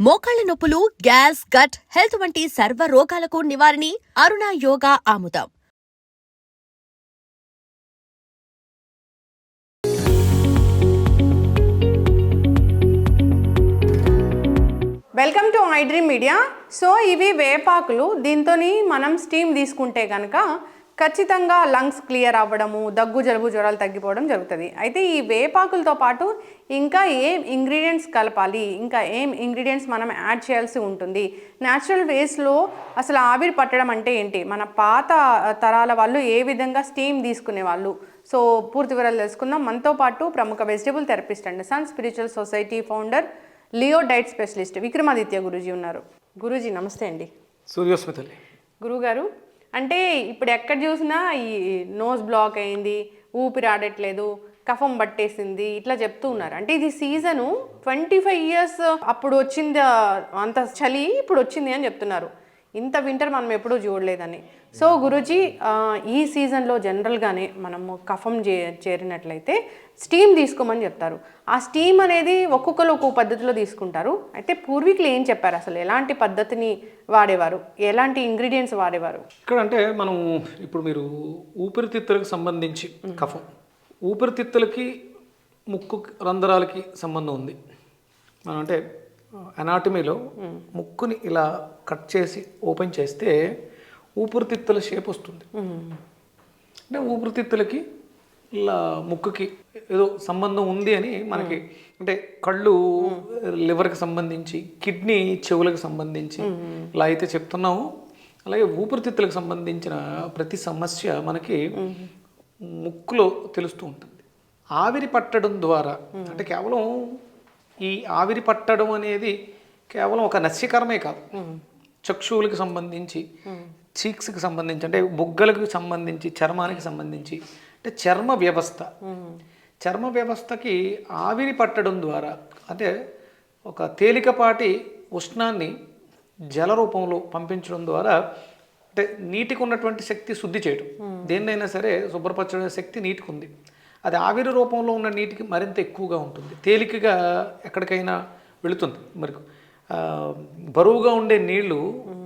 మోకాళ్ల నొప్పులు, gas, gut health వంటి సర్వ రోగాలకు నివారణి అరుణ యోగా ఆముదం. Welcome to I dream media. So ఇవి వేపాకులు. దీంతో మనం స్టీమ్ తీసుకుంటే కనుక ఖచ్చితంగా లంగ్స్ క్లియర్ అవ్వడము, దగ్గు జలుబు జ్వరాలు తగ్గిపోవడం జరుగుతుంది. అయితే ఈ వేపాకులతో పాటు ఇంకా ఏం ఇంగ్రీడియంట్స్ కలపాలి, ఇంకా ఏం ఇంగ్రీడియంట్స్ మనం యాడ్ చేయాల్సి ఉంటుంది, న్యాచురల్ వేస్లో అసలు ఆవిరి పట్టడం అంటే ఏంటి, మన పాత తరాల వాళ్ళు ఏ విధంగా స్టీమ్ తీసుకునే వాళ్ళు, సో పూర్తి వివరాలు తెలుసుకుందాం. మనతో పాటు ప్రముఖ vegetable therapist and sun spiritual society founder, leo diet specialist Vikramaditya Guruji ఉన్నారు. గురూజీ నమస్తే అండి. సూర్యోస్మితల్లి గురుగారు, అంటే ఇప్పుడు ఎక్కడ చూసినా ఈ నోస్ బ్లాక్ అయింది, ఊపిరి ఆడట్లేదు, కఫం పట్టేసింది, ఇట్లా చెప్తూ ఉన్నారు. అంటే ఇది సీజను 25 years అప్పుడు వచ్చింది అంత చలి, ఇప్పుడు వచ్చింది అని చెప్తున్నారు. ఇంత వింటర్ మనం ఎప్పుడూ చూడలేదని. సో గురూజీ, ఈ సీజన్లో జనరల్గానే మనము కఫం చేరినట్లయితే స్టీమ్ తీసుకోమని చెప్తారు. ఆ స్టీమ్ అనేది ఒక్కొక్కరు ఒక్కొక్క పద్ధతిలో తీసుకుంటారు. అయితే పూర్వీకులు ఏం చెప్పారు, అసలు ఎలాంటి పద్ధతిని వాడేవారు, ఎలాంటి ఇంగ్రీడియంట్స్ వాడేవారు? ఇక్కడ అంటే మనం ఇప్పుడు మీరు ఊపిరితిత్తులకు సంబంధించి కఫం, ఊపిరితిత్తులకి ముక్కు రంధ్రాలకి సంబంధం ఉంది. మనం అంటే అనాటమీలో ముక్కుని ఇలా కట్ చేసి ఓపెన్ చేస్తే ఊపిరితిత్తుల షేప్ వస్తుంది. అంటే ఊపిరితిత్తులకి ఇలా ముక్కుకి ఏదో సంబంధం ఉంది అని మనకి, అంటే కళ్ళు లివర్కి సంబంధించి, కిడ్నీ చెవులకు సంబంధించి ఇలా అయితే చెప్తున్నాము. అలాగే ఊపిరితిత్తులకు సంబంధించిన ప్రతి సమస్య మనకి ముక్కులో తెలుస్తూ ఉంటుంది. ఆవిరి పట్టడం ద్వారా, అంటే కేవలం ఈ ఆవిరి పట్టడం అనేది కేవలం ఒక నస్యకరమే కాదు, చక్షువులకు సంబంధించి, చీక్స్కి సంబంధించి, అంటే బుగ్గలకు సంబంధించి, చర్మానికి సంబంధించి, అంటే చర్మ వ్యవస్థకి ఆవిరి పట్టడం ద్వారా, అంటే ఒక తేలికపాటి ఉష్ణాన్ని జల రూపంలో పంపించడం ద్వారా, అంటే నీటికి ఉన్నటువంటి శక్తి శుద్ధి చేయడం, దేన్నైనా సరే శుభ్రపరచడం శక్తి నీటికి ఉంది. అది ఆవిరి రూపంలో ఉన్న నీటికి మరింత ఎక్కువగా ఉంటుంది, తేలికగా ఎక్కడికైనా వెళుతుంది. మరి బరువుగా ఉండే నీళ్లు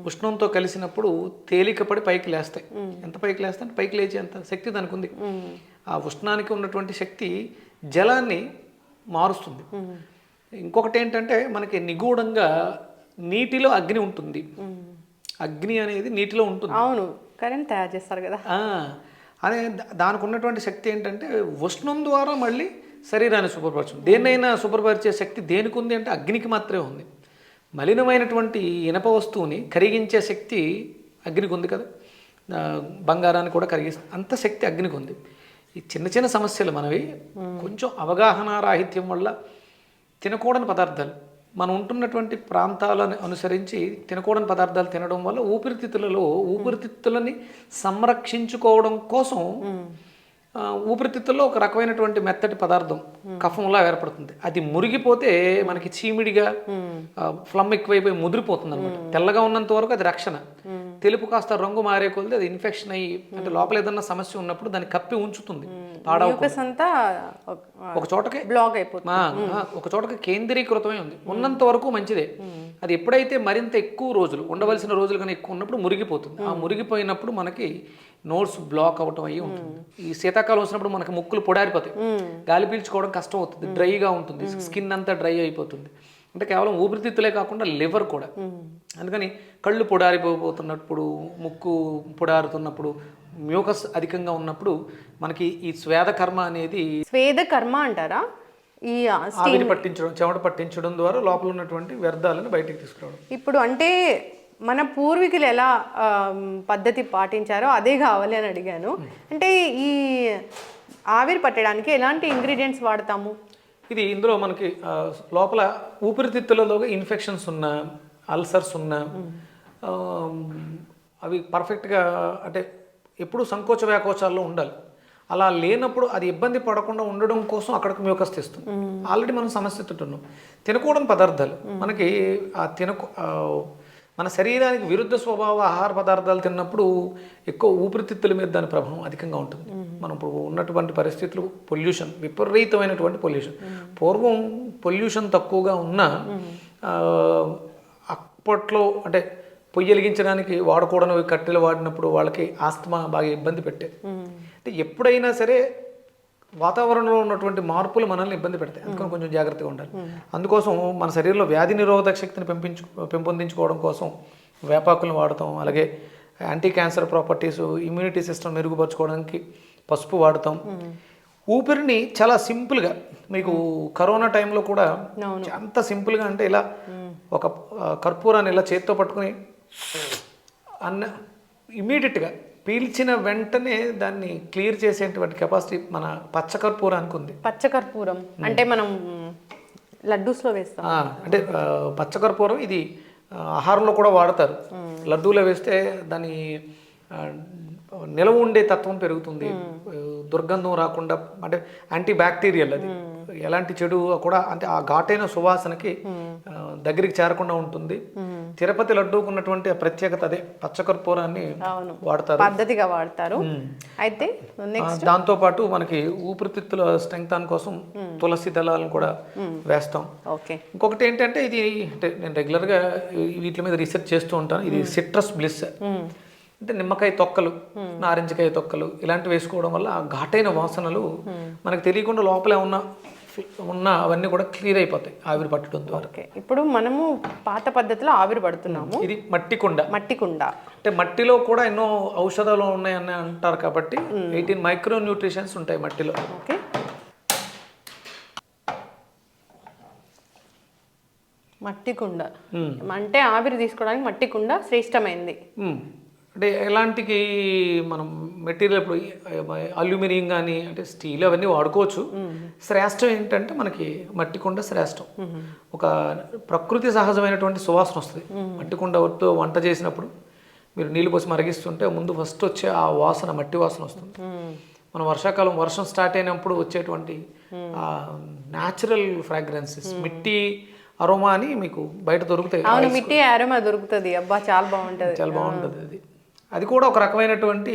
ఉష్ణంతో కలిసినప్పుడు తేలికపడి పైకి లేస్తాయి. ఎంత పైకి లేస్తాయి, పైకి లేచే అంత శక్తి దానికి ఉంది. ఆ ఉష్ణానికి ఉన్నటువంటి శక్తి జలాన్ని మారుస్తుంది. ఇంకొకటి ఏంటంటే, మనకి నిగూఢంగా నీటిలో అగ్ని ఉంటుంది. అగ్ని అనేది నీటిలో ఉంటుంది. అవును, కరెంట్ తయారు చేస్తారు కదా. అదే దానికి ఉన్నటువంటి శక్తి ఏంటంటే, ఉష్ణం ద్వారా మళ్ళీ శరీరాన్ని శుభ్రపరచడం. దేన్నైనా శుభ్రపరిచే శక్తి దేనికి ఉంది అంటే అగ్నికి మాత్రమే ఉంది. మలినమైనటువంటి ఇనప వస్తువుని కరిగించే శక్తి అగ్నికి ఉంది కదా, బంగారాన్ని కూడా కరిగిస్తుంది, అంత శక్తి అగ్నికి ఉంది. ఈ చిన్న చిన్న సమస్యలు మనవి కొంచెం అవగాహన రాహిత్యం వల్ల తినకూడని పదార్థాలు, మనం ఉంటున్నటువంటి ప్రాంతాలను అనుసరించి తినకూడని పదార్థాలు తినడం వల్ల ఊపిరితిత్తులని సంరక్షించుకోవడం కోసం ఊపిరితిత్తుల్లో ఒక రకమైనటువంటి మెత్తటి పదార్థం కఫంలా ఏర్పడుతుంది. అది మురిగిపోతే మనకి చీమిడిగా ఫ్లమ్ ఎక్కువైపోయి ముదిరిపోతుంది అనమాట. తెల్లగా ఉన్నంత వరకు అది రక్షణ, తెలుపు కాస్త రంగు మారే కొలిది అది ఇన్ఫెక్షన్ అయ్యి, అంటే లోపల ఏదన్నా సమస్య ఉన్నప్పుడు దాన్ని కప్పి ఉంచుతుంది, అంతా ఒక చోటకి బ్లాక్ అయిపోతుంది, ఒక చోటకి కేంద్రీకృతమై ఉంది. ఉన్నంత వరకు మంచిదే. అది ఎప్పుడైతే మరింత ఎక్కువ రోజులు, ఉండవలసిన రోజులు కన్నా ఎక్కువ ఉన్నప్పుడు మురిగిపోతుంది. ఆ మురిగిపోయినప్పుడు మనకి నోట్స్ బ్లాక్ అవటం అయ్యి ఉంటుంది. ఈ శీతాకాలం వచ్చినప్పుడు మనకి ముక్కులు పొడారిపోతాయి, గాలి పీల్చుకోవడం కష్టం అవుతుంది, డ్రైగా ఉంటుంది, స్కిన్ అంతా డ్రై అయిపోతుంది. అంటే కేవలం ఊపిరితిత్తులే కాకుండా లివర్ కూడా. అందుకని కళ్ళు పొడారిపోతున్నప్పుడు, ముక్కు పొడారుతున్నప్పుడు, మ్యూకస్ అధికంగా ఉన్నప్పుడు మనకి ఈ స్వేదకర్మ అనేది, స్వేదకర్మ అంటారా, ఈ ఆవిరి పట్టించడం, చెమట పట్టించడం ద్వారా లోపల ఉన్నటువంటి వ్యర్థాలను బయటికి తీసుకురావడం. ఇప్పుడు అంటే మన పూర్వీకులు ఎలా పద్ధతి పాటించారో అదే కావాలి అని అడిగాను. అంటే ఈ ఆవిరి పట్టడానికి ఎలాంటి ఇంగ్రీడియంట్స్ వాడతాము? ఇది ఇందులో మనకి లోపల ఊపిరితిత్తులలో ఇన్ఫెక్షన్స్ ఉన్న, అల్సర్స్ ఉన్న, అవి పర్ఫెక్ట్గా, అంటే ఎప్పుడు సంకోచ వ్యాకోచాల్లో ఉండాలి. అలా లేనప్పుడు అది ఇబ్బంది పడకుండా ఉండడం కోసం అక్కడికి మ్యూకస్ తెస్తుంది. ఆల్రెడీ మనం సమస్య తింటున్నాం. తినకూడని పదార్థాలు మనకి మన శరీరానికి విరుద్ధ స్వభావ ఆహార పదార్థాలు తిన్నప్పుడు ఎక్కువ ఊపిరితిత్తుల మీద దాని ప్రభావం అధికంగా ఉంటుంది. మనం ఇప్పుడు ఉన్నటువంటి పరిస్థితులు, పొల్యూషన్, విపరీతమైనటువంటి పొల్యూషన్. పూర్వం పొల్యూషన్ తక్కువగా ఉన్నా అప్పట్లో అంటే పొయ్యి వెలిగించడానికి వాడకూడని కట్టెలు వాడినప్పుడు వాళ్ళకి ఆస్తమా బాగా ఇబ్బంది పెట్టేది. అంటే ఎప్పుడైనా సరే వాతావరణంలో ఉన్నటువంటి మార్పులు మనల్ని ఇబ్బంది పెడతాయి, అందుకని కొంచెం జాగ్రత్తగా ఉండాలి. అందుకోసం మన శరీరంలో వ్యాధి నిరోధక శక్తిని పెంపొందించుకోవడం కోసం వేపాకులను వాడతాం. అలాగే anti cancer properties, immunity system మెరుగుపరచుకోవడానికి పసుపు వాడతాం. ఊపిరిని చాలా సింపుల్గా, మీకు కరోనా టైంలో కూడా ఎంత సింపుల్గా అంటే ఇలా ఒక కర్పూరాన్ని ఇలా చేతితో పట్టుకుని ఇమీడియట్గా పీల్చిన వెంటనే దాన్ని క్లియర్ చేసేటువంటి కెపాసిటీ మన పచ్చకర్పూరానికి ఉంది. పచ్చకర్పూరం అంటే మనం లడ్డూస్లో వేస్తాం. అంటే పచ్చకర్పూరం ఇది ఆహారంలో కూడా వాడతారు. లడ్డూలో వేస్తే దాని నిలవ ఉండే తత్వం పెరుగుతుంది, దుర్గంధం రాకుండా, అంటే యాంటీ బ్యాక్టీరియల్, అది ఎలాంటి చెడు కూడా అంటే ఆ ఘాటైన సువాసనకి దగ్గరికి చేరకుండా ఉంటుంది. తిరుపతి లడ్డూకు ఉన్నటువంటి ప్రత్యేకత అదే, పచ్చకర్పూరాన్ని వాడతారు, పద్ధతిగా వాడతారు. అయితే దాంతో పాటు మనకి ఊపిరితిత్తుల స్ట్రెంగ్త్ కోసం తులసి దళాలను కూడా వేస్తాం. ఇంకొకటి ఏంటంటే ఇది, అంటే నేను రెగ్యులర్గా వీటి మీద రీసెర్చ్ చేస్తూ ఉంటాను. ఇది సిట్రస్ బ్లిస్, అంటే నిమ్మకాయ తొక్కలు, నారింజకాయ తొక్కలు ఇలాంటివి వేసుకోవడం వల్ల ఆ ఘాటైన వాసనలు మనకు తెలియకుండా లోపలే ఉన్న అవన్నీ కూడా క్లియర్ అయిపోతాయి ఆవిరి పట్టడం ద్వారా. ఇప్పుడు మనము పాత పద్ధతిలో ఆవిరి పడుతున్నాము. ఇది మట్టి కుండ, అంటే మట్టిలో కూడా ఎన్నో ఔషధాలు ఉన్నాయని అంటారు కాబట్టి 18 మైక్రో న్యూట్రిషన్స్ ఉంటాయి మట్టిలో. మట్టి కుండ అంటే ఆవిరి తీసుకోవడానికి మట్టి కుండ శ్రేష్టమైంది. అంటే ఎలాంటికి మనం మెటీరియల్ ఇప్పుడు అల్యూమినియం కానీ అంటే స్టీల్ అవన్నీ వాడుకోవచ్చు. శ్రేష్టం ఏంటంటే మనకి మట్టి కుండ శ్రేష్టం. ఒక ప్రకృతి సహజమైనటువంటి సువాసన వస్తుంది మట్టి కుండతో వంట చేసినప్పుడు. మీరు నీళ్ళు పోసి మరిగిస్తుంటే ముందు ఫస్ట్ వచ్చే ఆ వాసన మట్టి వాసన వస్తుంది. మనం వర్షాకాలం వర్షం స్టార్ట్ అయినప్పుడు వచ్చేటువంటి న్యాచురల్ ఫ్రాగ్రెన్సెస్, మిట్టి అరోమా అని మీకు బయట దొరుకుతాయి. మిట్టి అరోమా దొరుకుతుంది, అబ్బా చాలా బాగుంటుంది, చాలా బాగుంటుంది. అది కూడా ఒక రకమైనటువంటి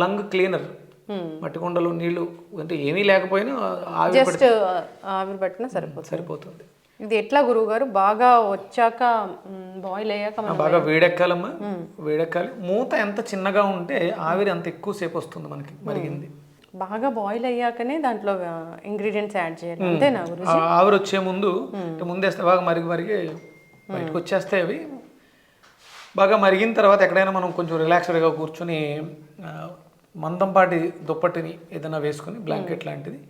లంగ్ క్లీనర్. మట్టి కుండలు నీళ్లు అంటే ఏమీ లేకపోయినా ఆవిరి పట్టినా సరిపోతుంది. ఇది ఎట్లా గురువు గారు, బాగా వచ్చాక బాయిల్ అయ్యాక బాగా వేడెక్కాలమ్మా, వేడెక్కాలి. మూత ఎంత చిన్నగా ఉంటే ఆవిరి అంత ఎక్కువసేపు వస్తుంది మనకి మరిగింది. బాగా బాయిల్ అయ్యాకనే దాంట్లో ఇంగ్రీడియంట్స్ యాడ్ చేయాలి, అంతేనా గురుజీ? ఆవిరి వచ్చే ముందేస్తే బాగా మరిగి బయటకు వచ్చేస్తాయి. అవి బాగా మరిగిన తర్వాత ఎక్కడైనా మనం కొంచెం రిలాక్స్డ్గా కూర్చొని మందంపాటి దుప్పటిని ఏదైనా వేసుకొని, బ్లాంకెట్ లాంటిది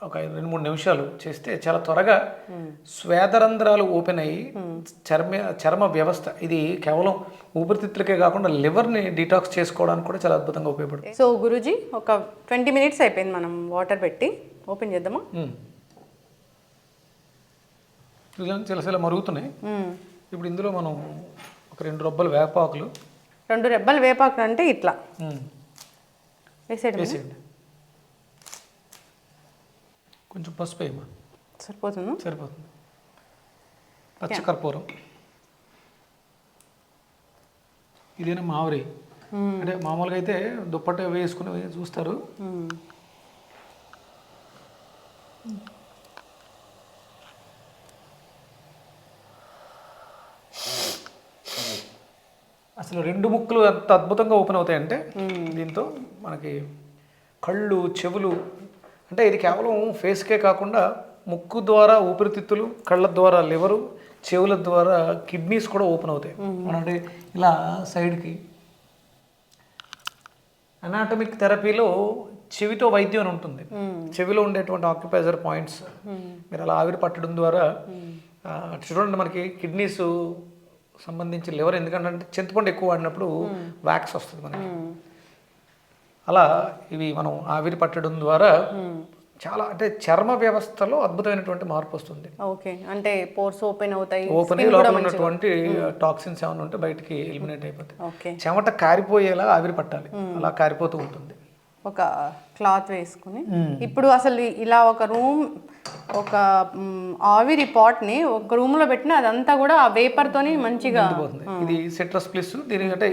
ఒక 2-3 నిమిషాలు చేస్తే చాలా త్వరగా స్వేదరంధ్రాలు ఓపెన్ అయ్యి చర్మ వ్యవస్థ, ఇది కేవలం ఊపిరితిత్తులకే కాకుండా లివర్ని డీటాక్స్ చేసుకోవడానికి కూడా చాలా అద్భుతంగా ఉపయోగపడుతుంది. సో గురూజీ, ఒక 20 మినిట్స్ అయిపోయింది మనం వాటర్ పెట్టి, ఓపెన్ చేద్దామా? చిలసలా మరుగుతున్నాయి. ఇప్పుడు ఇందులో మనం ఒక 2 రెబ్బలు వేపాకులు, 2 రెబ్బలు వేపాకులు అంటే ఇట్లా వేసేయండి. కొంచెం పసుపు వేయమా, సరిపోతుంది. పచ్చకర్పూరం, ఇదేనా మామిరి, అంటే మామూలుగా అయితే దుప్పట వేసుకుని చూస్తారు. అసలు 2 ముక్కులు ఎంత అద్భుతంగా ఓపెన్ అవుతాయంటే దీంతో మనకి కళ్ళు, చెవులు, అంటే ఇది కేవలం ఫేస్కే కాకుండా ముక్కు ద్వారా ఊపిరితిత్తులు, కళ్ళ ద్వారా లివరు, చెవుల ద్వారా కిడ్నీస్ కూడా ఓపెన్ అవుతాయి. అంటే ఇలా సైడ్కి అనాటమిక్ థెరపీలో చెవితో వైద్యం అని ఉంటుంది. చెవిలో ఉండేటువంటి ఆక్యుపైజర్ పాయింట్స్ మీరు అలా ఆవిరి పట్టడం ద్వారా చూడండి, మనకి కిడ్నీస్ సంబంధించి లివర్, ఎందుకంటే చింతపండు ఎక్కువ వాడినప్పుడు వ్యాక్స్ వస్తుంది మనకి. అలా ఇవి మనం ఆవిరి పట్టడం ద్వారా చాలా, అంటే చర్మ వ్యవస్థలో అద్భుతమైనటువంటి మార్పు వస్తుంది. ఓకే, అంటే పోర్స్ ఓపెన్ అవుతాయి, ఓపెన్ అయ్యి లోపల ఉన్నటువంటి టాక్సిన్స్ ఏమైనా ఉంటే బయటికి ఎలిమినేట్ అయిపోతాయి. చెమట కారిపోయేలా ఆవిరి పట్టాలి, అలా కారిపోతూ ఉంటుంది. ఒక క్లాత్ వేసుకుని ఇప్పుడు అసలు ఇలా ఒక ఆవిరి పాట్ని ఒక రూమ్లో పెట్టిన అదంతా కూడా ఆ వేపర్తోని మంచిగా పోతుంది. ఇది సిట్రస్ ప్లస్, దీనికి అంటే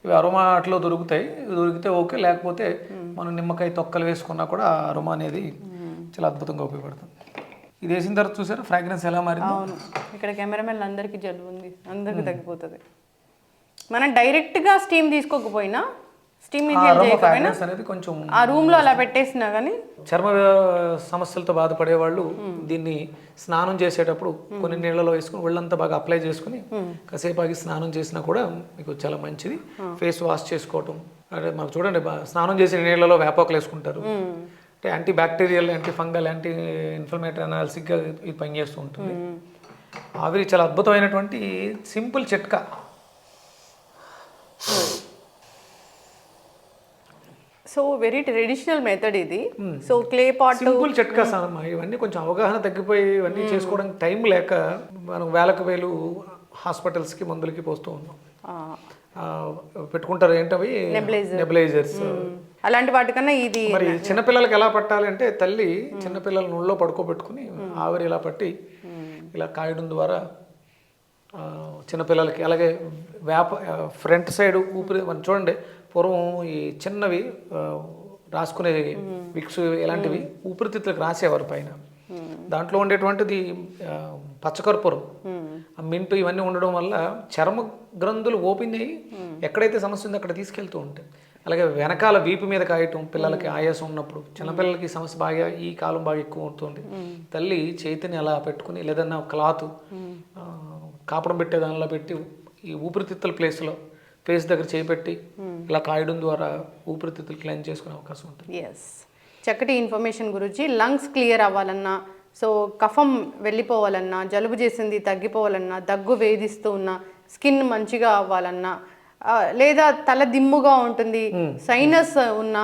ఇవి అరోమా అట్లో దొరికితే ఓకే, లేకపోతే మనం నిమ్మకాయ తొక్కలు వేసుకున్నా కూడా ఆ అరోమా అనేది చాలా అద్భుతంగా ఉపయోగపడుతుంది. ఇది వేసిన తర్వాత చూసారా ఫ్రాగ్రెన్స్ ఎలా మారింది. అవును, ఇక్కడ కెమెరామెన్ అందరికీ జలుబు ఉంది, అందరికీ తగ్గిపోతుంది. మనం డైరెక్ట్గా స్టీమ్ తీసుకోకపోయినా, స్టీమ్ చేయకపోయినా అనేది కొంచెం ఆ రూమ్లో అలా పెట్టేసినా కానీ చర్మ సమస్యలతో బాధపడే వాళ్ళు దీన్ని స్నానం చేసేటప్పుడు కొన్ని నీళ్ళలో వేసుకుని ఒళ్ళంతా బాగా అప్లై చేసుకుని కాసేపు ఆగి స్నానం చేసినా కూడా మీకు చాలా మంచిది. ఫేస్ వాష్ చేసుకోవటం, అంటే మనకు చూడండి స్నానం చేసే నీళ్ళలో వేపాకులు వేసుకుంటారు. అంటే anti bacterial, anti fungal, anti inflammatory అనాలిసిక్గా ఇది పనిచేస్తూ ఉంటుంది. ఆవిరి చాలా అద్భుతమైనటువంటి సింపుల్ చిట్కా. సో వెరీ ట్రెడిషనల్ మెథడ్ ఇది. సో క్లే పాట్ సింపుల్ చిట్కా సార్. ఇవన్నీ కొంచెం అవగాహన తగ్గిపోయి ఇవన్నీ చేసుకోవడానికి టైం లేక మనం వేలకు వేలు హాస్పిటల్స్కి మందులకి పోస్తూ ఉన్నాం. పెట్టుకుంటారు ఏంటవి నెబులైజర్స్. అలాంటి వాటికన్నా ఇది మరి చిన్నపిల్లలకి ఎలా పట్టాలి అంటే తల్లి చిన్నపిల్లల నూళ్ళో పడుకోబెట్టుకుని ఆవిరి ఇలా పట్టి ఇలా కాయడం ద్వారా చిన్నపిల్లలకి, అలాగే ఫ్రంట్ సైడ్ ఊపిరి మనం చూడండి పూర్వం ఈ చిన్నవి రాసుకునే విక్స్ ఇలాంటివి ఊపిరితిత్తులకు రాసేవారు పైన. దాంట్లో ఉండేటువంటిది పచ్చకర్పూరం, మింటు ఇవన్నీ ఉండడం వల్ల చర్మ గ్రంథులు ఓపెన్ అయ్యి ఎక్కడైతే సమస్య ఉందో అక్కడ తీసుకెళ్తూ ఉంటాయి. అలాగే వెనకాల వీపు మీద కాయటం, పిల్లలకి ఆయాసం ఉన్నప్పుడు, చిన్నపిల్లలకి సమస్య బాగా ఈ కాలం బాగా ఎక్కువ అవుతుంది. తల్లి చేతిని అలా పెట్టుకుని లేదన్నా క్లాత్ కాపడం పెట్టే దానిలో పెట్టి ఈ ఊపిరితిత్తుల ప్లేస్లో ఫేస్ దగ్గర చేపెట్టి ఇలా కాయడం ద్వారా ఊపిరితిత్తులు క్లీన్ చేసుకునే అవకాశం ఉంటుంది. ఎస్, చక్కటి ఇన్ఫర్మేషన్ గురించి. లంగ్స్ క్లియర్ అవ్వాలన్నా, సో కఫం వెళ్ళిపోవాలన్నా, జలుబు చేసింది తగ్గిపోవాలన్నా, దగ్గు వేధిస్తూ ఉన్న స్కిన్ మంచిగా అవ్వాలన్నా, లేదా తల దిమ్ముగా ఉంటుంది, సైనస్ ఉన్న,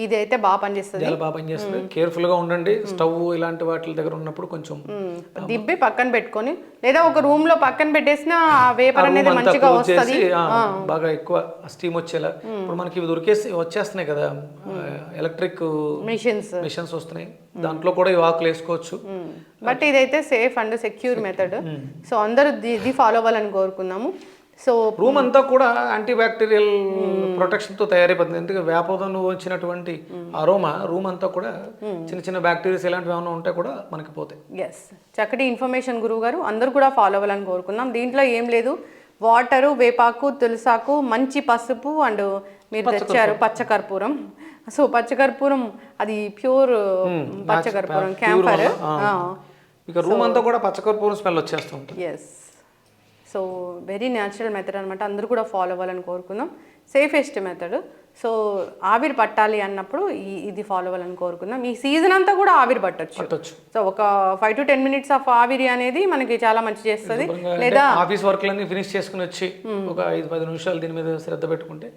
ఇదైతే బాగా పనిచేస్తుంది. చాలా బాగా పనిచేస్తుంది. కేర్ఫుల్గా ఉండండి. స్టవ్ ఇలాంటి వాటి దగ్గర ఉన్నప్పుడు కొంచెం దిబ్బి పక్కన పెట్టుకొని, లేదా ఒక రూమ్ లో పక్కన పెట్టేసిన వేపర్ అనేది మంచిగా వస్తుంది. బాగా ఎక్కువ స్టీమ్ వచ్చేలా. ఇప్పుడు మనకి ఇవి వచ్చేస్తున్నాయి కదా ఎలక్ట్రిక్ మిషన్స్ వస్తున్నాయి, దాంట్లో కూడా ఈ ఆకులు వేసుకోవచ్చు. బట్ ఇదైతే safe and secure method. So అందరూ ఇది ఫాలో అవ్వాలని కోరుకున్నాము. సో రూమ్ అంతా కూడా యాంటీ బ్యాక్టీరియల్ ప్రొటెక్షన్తో తయారైపోతుంది. ఎందుకంటే వేపదం వచ్చినటువంటి అరోమా రూమ్ అంతా కూడా చిన్న చిన్న బ్యాక్టీరియాస్ ఇలాంటివి ఏమైనా ఉంటే కూడా మనకి పోతాయి. ఎస్, చక్కటి ఇన్ఫర్మేషన్ గురువు గారు, అందరూ కూడా ఫాలో అవ్వాలని కోరుకున్నాం. దీంట్లో ఏం లేదు, వాటరు, వేపాకు, తులసాకు, మంచి పసుపు అండ్ మీరు తెచ్చారు పచ్చకర్పూరం. సో పచ్చకర్పూరం అది ప్యూర్ పచ్చకర్పూరం, క్యాంఫర్. ఇక రూమ్ అంతా కూడా పచ్చకర్పూరం స్మెల్ వచ్చేస్తూ ఉంటుంది. Yes, so very natural method అనమాట. అందరూ కూడా ఫాలో అవ్వాలని కోరుకుందాం. Safest method. సో ఆవిరి పట్టాలి అన్నప్పుడు ఇది ఫాలో అవ్వాలని కోరుకుందాం. ఈ సీజన్ అంతా కూడా ఆవిరి పట్టొచ్చు. సో ఒక 5 to 10 minutes ఆఫ్ ఆవిరి అనేది మనకి చాలా మంచి చేస్తుంది. లేదా ఆఫీస్ వర్క్లన్నీ ఫినిష్ చేసుకుని వచ్చి ఒక 5-10 నిమిషాలు దీని మీద శ్రద్ధ పెట్టుకుంటే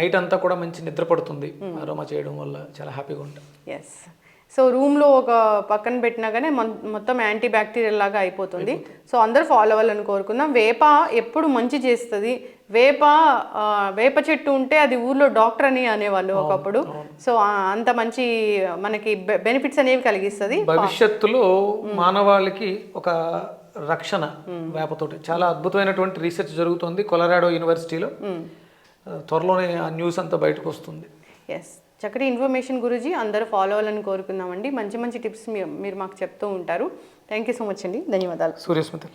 నైట్ అంతా కూడా మంచి నిద్ర పడుతుంది. అరోమా చేయడం వల్ల చాలా హ్యాపీగా ఉంటుంది. ఎస్, సో రూమ్లో ఒక పక్కన పెట్టినా కానీ మొత్తం యాంటీ బ్యాక్టీరియల్ లాగా అయిపోతుంది. సో అందరూ ఫాలో అవ్వాలని కోరుకుందాం. వేప ఎప్పుడు మంచి చేస్తుంది. వేప చెట్టు ఉంటే అది ఊర్లో డాక్టర్ అని అనేవాళ్ళు ఒకప్పుడు. సో అంత మంచి మనకి బెనిఫిట్స్ అనేవి కలిగిస్తుంది. భవిష్యత్తులో మానవాళికి ఒక రక్షణ వేపతోటి చాలా అద్భుతమైనటువంటి రీసెర్చ్ జరుగుతుంది కొలరాడో యూనివర్సిటీలో. త్వరలోనే ఆ న్యూస్ అంతా బయటకు వస్తుంది. ఎస్, చక్కటి ఇన్ఫర్మేషన్ గురూజీ, అందరూ ఫాలో అవ్వాలని కోరుకుందామండి. మంచి మంచి టిప్స్ మీరు మాకు చెప్తూ ఉంటారు. థ్యాంక్ యూ సో మచ్ అండి, ధన్యవాదాలు. సూర్యస్మిత.